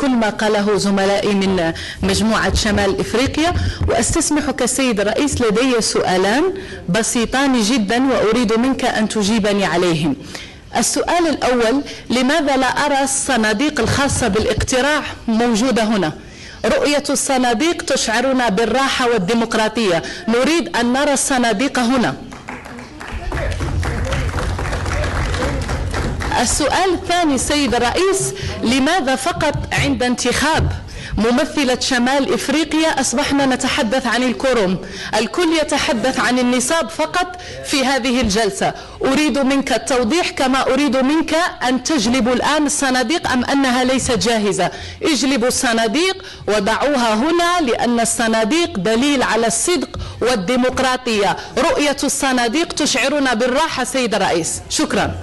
كل ما قاله زملائي من مجموعة شمال إفريقيا، وأستسمحك السيد الرئيس لدي سؤالان بسيطان جدا وأريد منك أن تجيبني عليهم. السؤال الأول: لماذا لا أرى الصناديق الخاصة بالاقتراع موجودة هنا؟ رؤية الصناديق تشعرنا بالراحة والديمقراطية، نريد أن نرى الصناديق هنا. السؤال الثاني سيد الرئيس: لماذا فقط عند انتخاب ممثلة شمال إفريقيا أصبحنا نتحدث عن الكوروم؟ الكل يتحدث عن النصاب فقط في هذه الجلسة. أريد منك التوضيح، كما أريد منك أن تجلبوا الآن الصناديق أم أنها ليست جاهزة. اجلبوا الصناديق وضعوها هنا، لأن الصناديق دليل على الصدق والديمقراطية. رؤية الصناديق تشعرنا بالراحة سيد الرئيس. شكرا.